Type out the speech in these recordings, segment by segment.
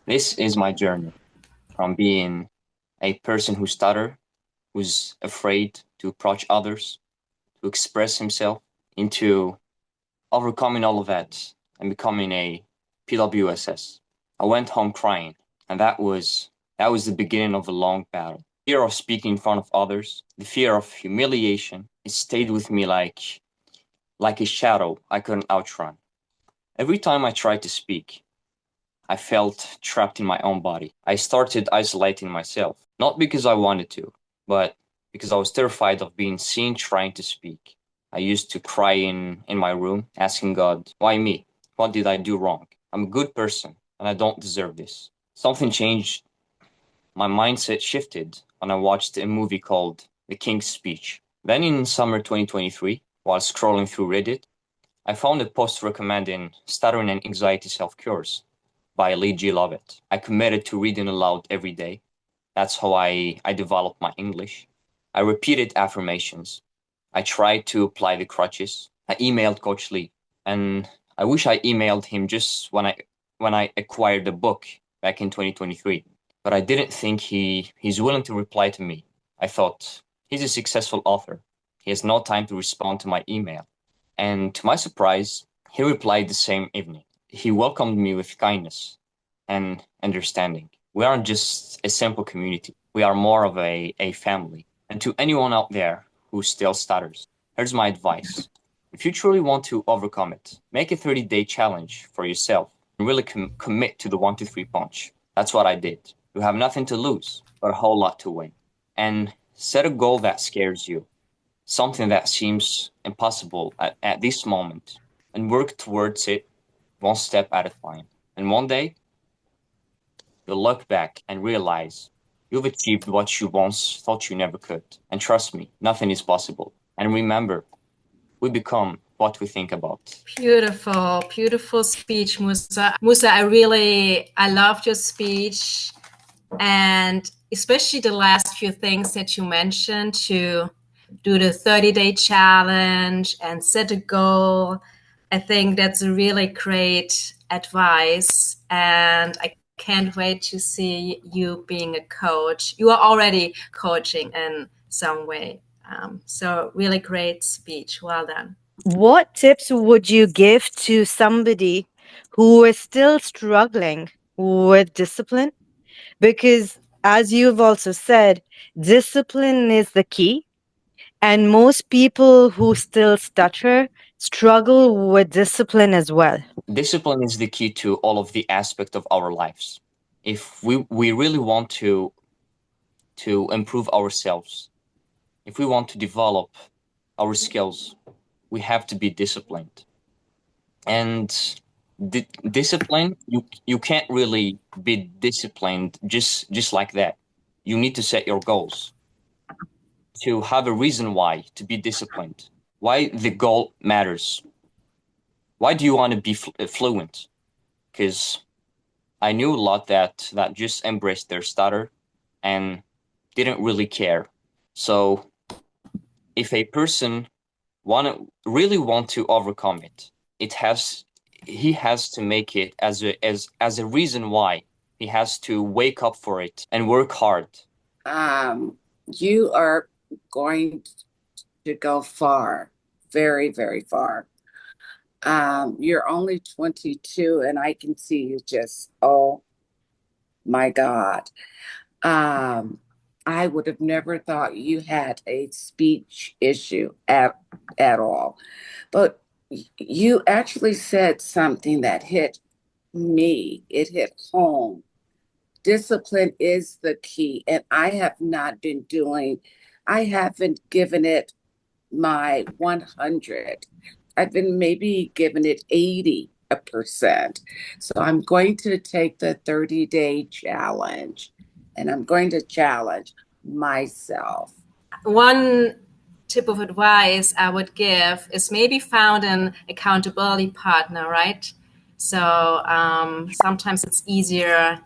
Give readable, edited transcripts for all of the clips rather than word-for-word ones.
This is my journey from being a person who stutter, who's afraid to approach others, to express himself, into overcoming all of that and becoming a PWSS. I went home crying, and that was the beginning of a long battle. Fear of speaking in front of others, the fear of humiliation, it stayed with me like a shadow I couldn't outrun. Every time I tried to speak, I felt trapped in my own body. I started isolating myself, not because I wanted to, but because I was terrified of being seen trying to speak. I used to cry in my room, asking God, why me? What did I do wrong? I'm a good person, and I don't deserve this. Something changed. My mindset shifted when I watched a movie called The King's Speech. Then in summer 2023, while scrolling through Reddit, I found a post recommending stuttering and anxiety self-cures by Lee G. Lovett. I committed to reading aloud every day. That's how I developed my English. I repeated affirmations. I tried to apply the crutches. I emailed Coach Lee, and I wish I emailed him just when I acquired the book back in 2023. But I didn't think he's willing to reply to me. I thought he's a successful author. He has no time to respond to my email. And to my surprise, he replied the same evening. He welcomed me with kindness and understanding. We aren't just a simple community. We are more of a family. And to anyone out there who still stutters, here's my advice. If you truly want to overcome it, make a 30-day challenge for yourself and really commit to the 1, 2, 3 punch. That's what I did. You have nothing to lose, but a whole lot to win. And set a goal that scares you, something that seems impossible at this moment, and work towards it one step at a time. And one day, you'll look back and realize you've achieved what you once thought you never could. And trust me, nothing is possible. And remember, we become what we think about. Beautiful, beautiful speech, Musa. Musa, I loved your speech, and especially the last few things that you mentioned, to do the 30-day challenge and set a goal. I think that's a really great advice, and I can't wait to see you being a coach. You are already coaching in some way. So really great speech. Well done. What tips would you give to somebody who is still struggling with discipline? Because, as you've also said, discipline is the key. And most people who still stutter struggle with discipline as well. Discipline is the key to all of the aspect of our lives. If we really want to improve ourselves, if we want to develop our skills, we have to be disciplined. And discipline, you can't really be disciplined just like that. You need to set your goals, to have a reason why to be disciplined, why the goal matters. Why do you want to be fluent? Because I knew a lot that just embraced their stutter and didn't really care. So if a person really want to overcome it, he has to make it as a reason why. He has to wake up for it and work hard. You are going to go far, very, very far. You're only 22, and I can see you just, oh my God. I would have never thought you had a speech issue at all. But you actually said something that hit me. It hit home. Discipline is the key, and I haven't given it my 100. I've been maybe giving it 80%. So I'm going to take the 30-day challenge, and I'm going to challenge myself. One tip of advice I would give is maybe found an accountability partner, right? So sometimes it's easier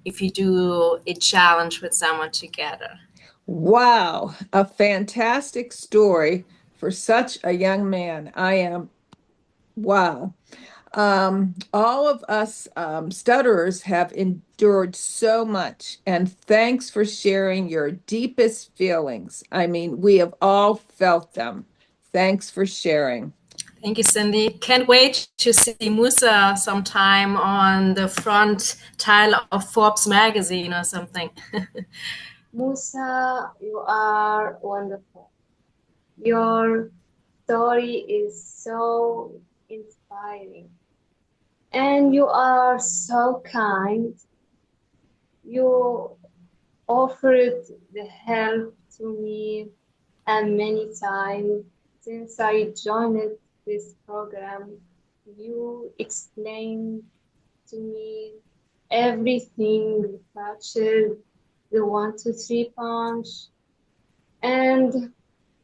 if you do a challenge with someone together. Wow, a fantastic story for such a young man. Wow. All of us stutterers have endured so much, and thanks for sharing your deepest feelings. I mean, we have all felt them. Thanks for sharing. Thank you, Cindy. Can't wait to see Musa sometime on the front tile of Forbes magazine or something. Musa, you are wonderful. Your story is so inspiring. And you are so kind. You offered the help to me and many times since I joined this program. You explained to me everything, the patches, the 1, 2, 3 punch. And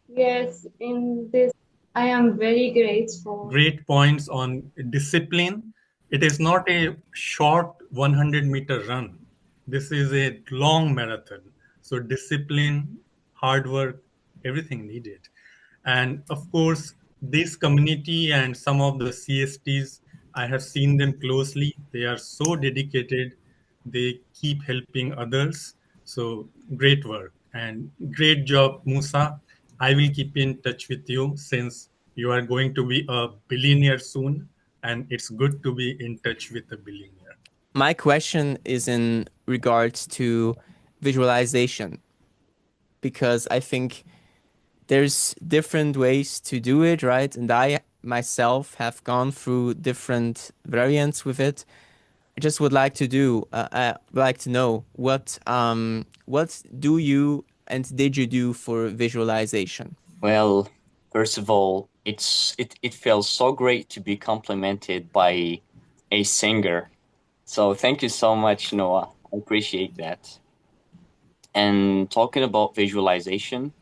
yes, in this, I am very grateful. Great points on discipline. It is not a short 100-meter run. This is a long marathon. So discipline, hard work, everything needed. And of course, this community and some of the CSTs, I have seen them closely. They are so dedicated. They keep helping others. So great work and great job, Musa. I will keep in touch with you since you are going to be a billionaire soon, and it's good to be in touch with a billionaire. My question is in regards to visualization, because I think there's different ways to do it, right? And I myself have gone through different variants with it. I just would like to know what do you and did you do for visualization? Well, first of all, it feels so great to be complimented by a singer. So thank you so much, Noah. I appreciate that. And talking about visualization,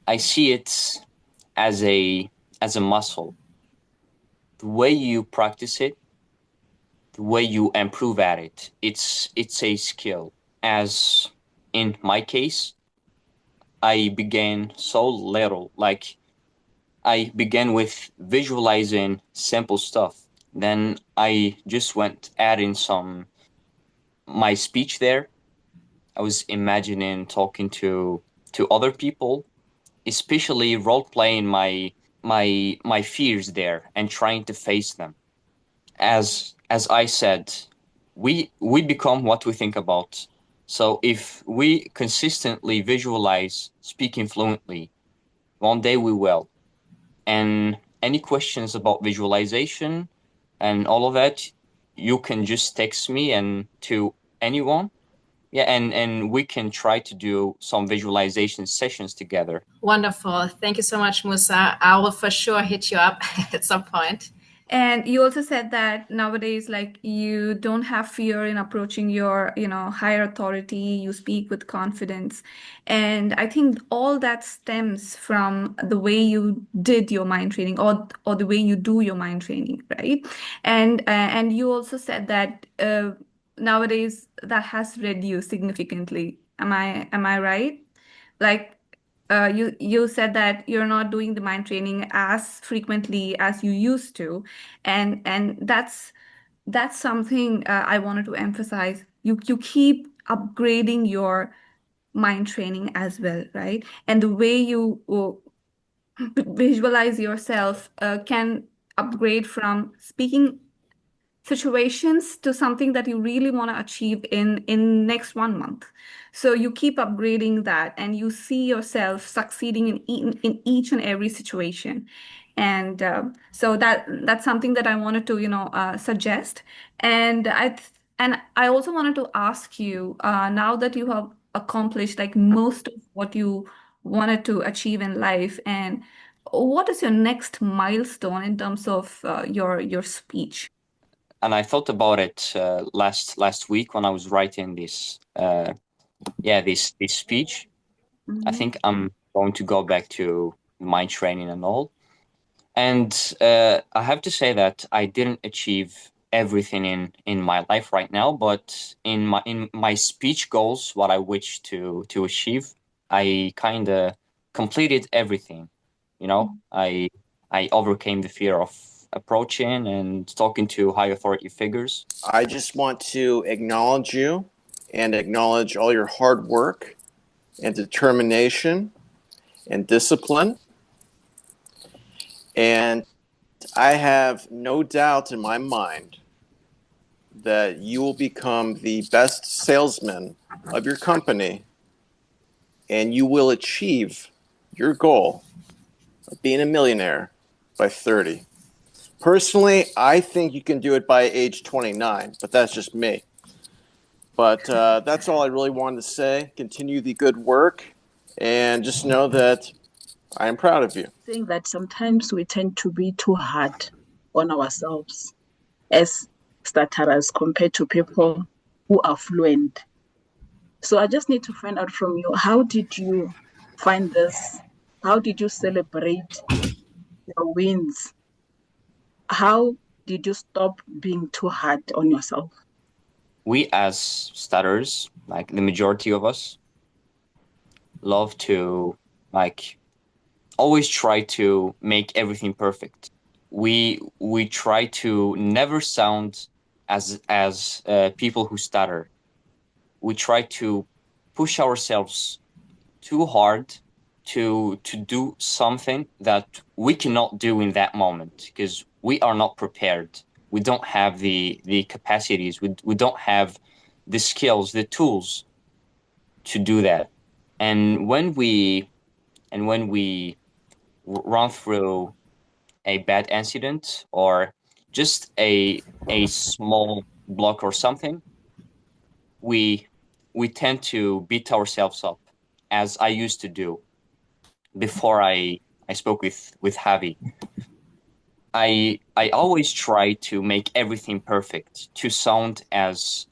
I see it as a muscle. The way you practice it, the way you improve at it, it's a skill. As in my case, I began so little, like I began with visualizing simple stuff. Then I just went adding my speech there. I was imagining talking to other people, especially role playing my fears there and trying to face them. As I said, we become what we think about. So if we consistently visualize speaking fluently, one day we will. And any questions about visualization and all of that, you can just text me and to anyone. Yeah, and we can try to do some visualization sessions together. Wonderful. Thank you so much, Musa. I will for sure hit you up at some point. And you also said that nowadays, like, you don't have fear in approaching your, higher authority. You speak with confidence. And I think all that stems from the way you did your mind training, or the way you do your mind training, right? And you also said that nowadays that has reduced significantly. Am I right? Like, you said that you're not doing the mind training as frequently as you used to, and that's something I wanted to emphasize. You keep upgrading your mind training as well, right? And the way you visualize yourself can upgrade from speaking situations to something that you really want to achieve in next 1 month. So you keep upgrading that, and you see yourself succeeding in each and every situation. And so that's something that I wanted to suggest. And I also wanted to ask you, now that you have accomplished like most of what you wanted to achieve in life, and what is your next milestone in terms of your speech? And I thought about it last week when I was writing this speech. I think I'm going to go back to mind training and all. And I have to say that I didn't achieve everything in my life right now, but in my speech goals, what I wish to achieve, I kind of completed everything. I overcame the fear of approaching and talking to high authority figures? I just want to acknowledge you and acknowledge all your hard work and determination and discipline. And I have no doubt in my mind that you will become the best salesman of your company and you will achieve your goal of being a millionaire by 30. Personally, I think you can do it by age 29, but that's just me. But that's all I really wanted to say. Continue the good work and just know that I am proud of you. Saying that sometimes we tend to be too hard on ourselves as stutterers compared to people who are fluent. So I just need to find out from you, how did you find this? How did you celebrate your wins? How did you stop being too hard on yourself? We as stutterers, like the majority of us, love to always try to make everything perfect. We try to never sound as people who stutter. We try to push ourselves too hard to do something that we cannot do in that moment because we are not prepared. We don't have the capacities. We don't have the skills, the tools to do that. And when we run through a bad incident or just a small block or something, we tend to beat ourselves up, as I used to do before I spoke with Javi. I always try to make everything perfect, to sound as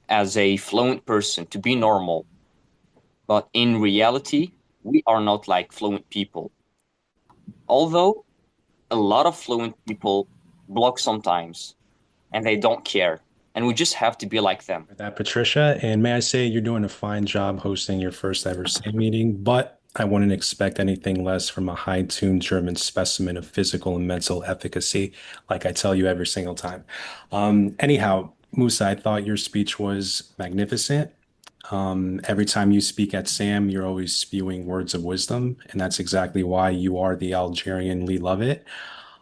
a fluent person, to be normal. But in reality, we are not like fluent people. Although a lot of fluent people block sometimes and they don't care. And we just have to be like them. That, Patricia. And may I say, you're doing a fine job hosting your first ever SAM meeting, but I wouldn't expect anything less from a high-tuned German specimen of physical and mental efficacy, like I tell you every single time. Anyhow, Musa, I thought your speech was magnificent. Every time you speak at SAM, you're always spewing words of wisdom, and that's exactly why you are the Algerian Lee Lovett.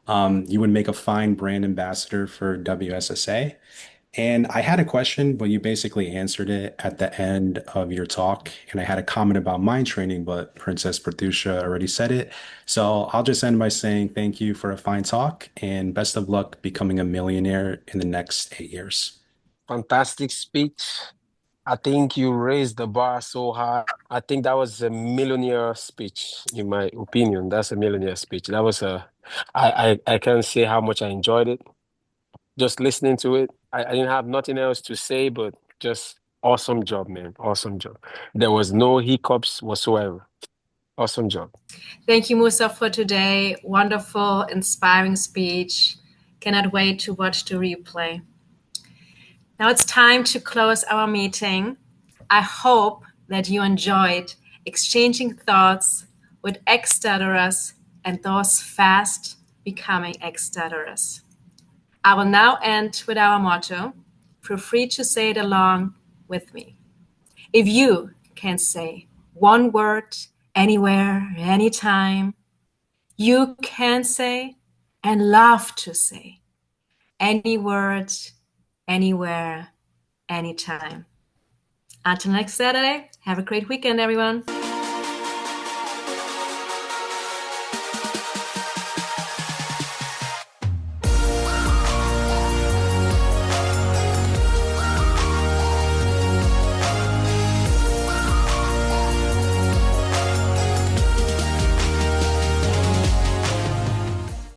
You would make a fine brand ambassador for WSSA. And I had a question, but you basically answered it at the end of your talk. And I had a comment about mind training, but Princess Pratusha already said it. So I'll just end by saying thank you for a fine talk and best of luck becoming a millionaire in the next 8 years. Fantastic speech. I think you raised the bar so high. I think that was a millionaire speech, in my opinion. That's a millionaire speech. That was I can't say how much I enjoyed it. Just listening to it, I didn't have nothing else to say, but just awesome job, man. Awesome job. There was no hiccups whatsoever. Awesome job. Thank you, Musa, for today. Wonderful, inspiring speech. Cannot wait to watch the replay. Now it's time to close our meeting. I hope that you enjoyed exchanging thoughts with ex-stutterers and those fast becoming ex-stutterers. I will now end with our motto. Feel free to say it along with me. If you can say one word anywhere, anytime, you can say and love to say any word, anywhere, anytime. Until next Saturday, have a great weekend, everyone.